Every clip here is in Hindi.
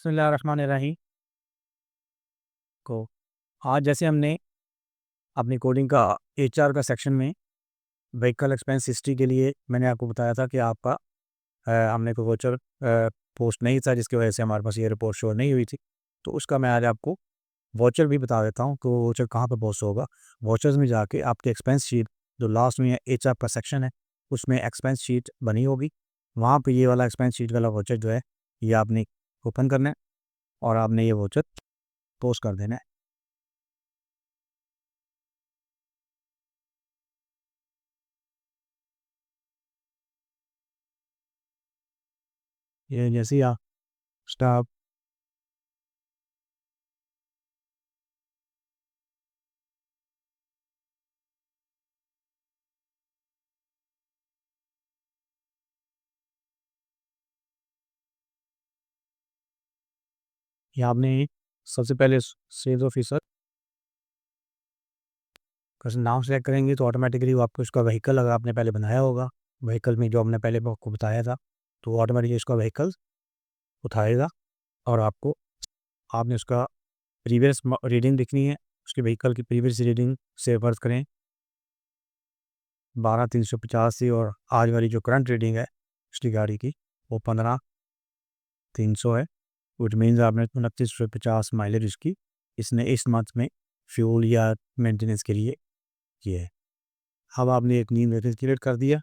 बिस्मिल्लाहिर्रहमानिर्रहीम को आज जैसे हमने अपनी कोडिंग का एचआर का सेक्शन में व्हीकल एक्सपेंस हिस्ट्री के लिए मैंने आपको बताया था कि आपका हमने कोई वोचर पोस्ट नहीं था जिसकी वजह से हमारे पास ये रिपोर्ट शो नहीं हुई थी। तो उसका मैं आज आपको वोचर भी बता देता हूँ कि वो वोचर कहाँ पर पोस्ट होगा। वोचर्स में जाके आपके एक्सपेंस शीट जो लास्ट में एचआर का सेक्शन है उसमें एक्सपेंस शीट बनी होगी। वहाँ पे ये वाला एक्सपेंस शीट वाला वोचर जो है ये आपने ओपन करना है और आपने ये वोचर पोस्ट कर देना है। ये जैसे ही आप स्टाफ या आपने सबसे पहले सेल्स ऑफिसर का नाम सेलेक्ट करेंगे तो ऑटोमेटिकली वो आपको उसका व्हीकल अगर आपने पहले बनाया होगा व्हीकल में जो हमने पहले आपको बताया था तो वो ऑटोमेटिकली उसका व्हीकल उठाएगा और आपको आपने उसका प्रीवियस रीडिंग दिखनी है। उसके व्हीकल की प्रीवियस रीडिंग से फर्ज करें 12,385 और आज वाली जो करंट रीडिंग है उसकी गाड़ी की वो 15,300 है। विच मीन्स आपने 2950 माइलेज उसकी इसने इस मंथ में फ्यूल या मेंटेनेंस के लिए किया है। अब आपने एक न्यू मेथड क्रिएट कर दिया।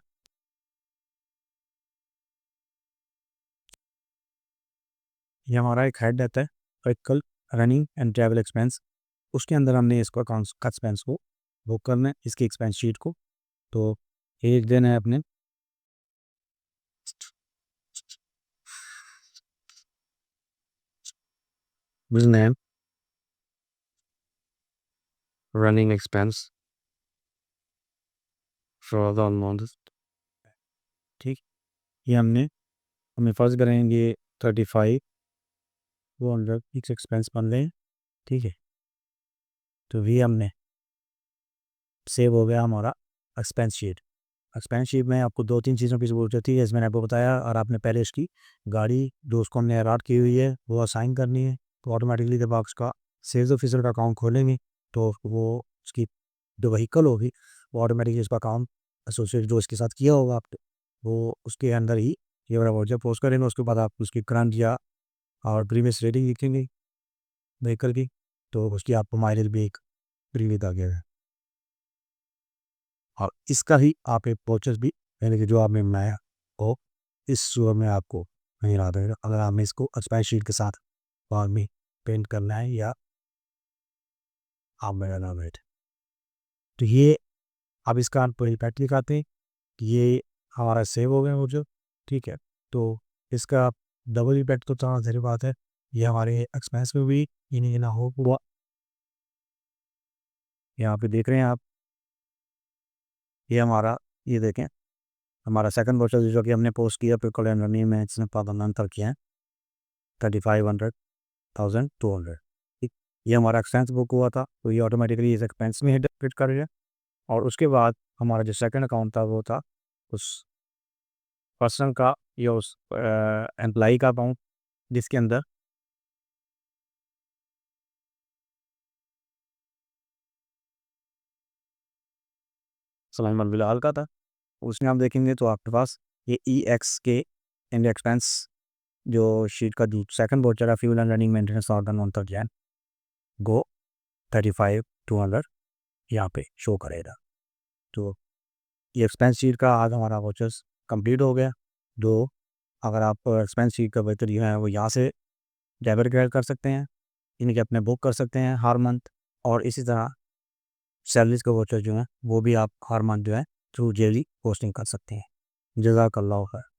ये हमारा एक हेड रहता है vehicle running and travel expense. उसके अंदर हमने इसको अकाउंट्स का एक्सपेंस को बुक करना है इसकी एक्सपेंस शीट को। तो एक दिन है अपने name running expense for the month. ठीक, ये हमें फर्ज करेंगे 35,200 फिक्स एक्सपेंस बन रहे हैं। ठीक है, तो भी हमने सेव हो गया हमारा एक्सपेंस शीट। एक्सपेंस शीट में आपको 2-3 चीज़ों की ज़रूरत होती है जैसे मैंने आपको बताया और आपने पहले इसकी गाड़ी जो उसको हमने अलॉट की हुई है वो असाइन करनी है। तो ऑटोमेटिकली जब आप उसका सेल्स ऑफिसर का अकाउंट खोलेंगे तो वो उसकी जो व्हीकल होगी वो ऑटोमेटिकली उसका अकाउंट एसोसिएट जो इसके साथ किया होगा आपने वो उसके अंदर ही ये वाला वाउचर पोस्ट करेंगे। उसके बाद आप उसकी करंट या और प्रीवियस रेटिंग लिखेंगे व्हीकल की तो उसकी आपको माइलेज भी एक प्रीवियस आ गया है। और इसका ही आप एक वाउचर भी यानी कि जो आपने बनाया वो इस सूरत में आपको नहीं रहा देगा अगर आपने इसको एक्सपायर शीट के साथ बाद में पेंट करना है या आप मेरा नाम है। तो ये अब इसका आप इम्पैक्ट दिखाते हैं कि ये हमारा सेव हो गया वाउचर। ठीक है, तो इसका डबल इम्पैक्ट तो थोड़ा ज़ाहिर बात है ये हमारे एक्सपेंस में भी इन्हें ना हो हुआ। यहाँ पे देख रहे हैं आप ये हमारा ये देखें हमारा सेकंड वाउचर जो कि हमने पोस्ट किया पिकल एंड रनिंग में इसने अंतर किया है 35,200। ठीक, ये हमारा एक्सपेंस बुक हुआ था तो ये ऑटोमेटिकली इस एक्सपेंस में हिट करेगा। और उसके बाद हमारा जो सेकंड अकाउंट था वो था उस पर्सन का या उस एम्प्लाई का अकाउंट जिसके अंदर सलमान बिलाल का था। उसमें आप देखेंगे तो आपके पास ये EX के एंड एक्सपेंस जो शीट का जो सेकंड वाउचर है फ्यूल एंड रनिंग मेंटेनेंस और मंथ ऑफ जैन गो 35,200 यहाँ पे शो करेगा। तो ये एक्सपेंस शीट का आज हमारा वाउचर्स कंप्लीट हो गया। जो अगर आप एक्सपेंस शीट का वाउचर जो है वो यहाँ से डेबिट क्रेडिट कर सकते हैं इनके अपने बुक कर सकते हैं हर मंथ। और इसी तरह सैलरीज का वाउचर जो है वो भी आप हर मंथ जो है थ्रू जेली पोस्टिंग कर सकते हैं। जज़ाकल्लाह खैर।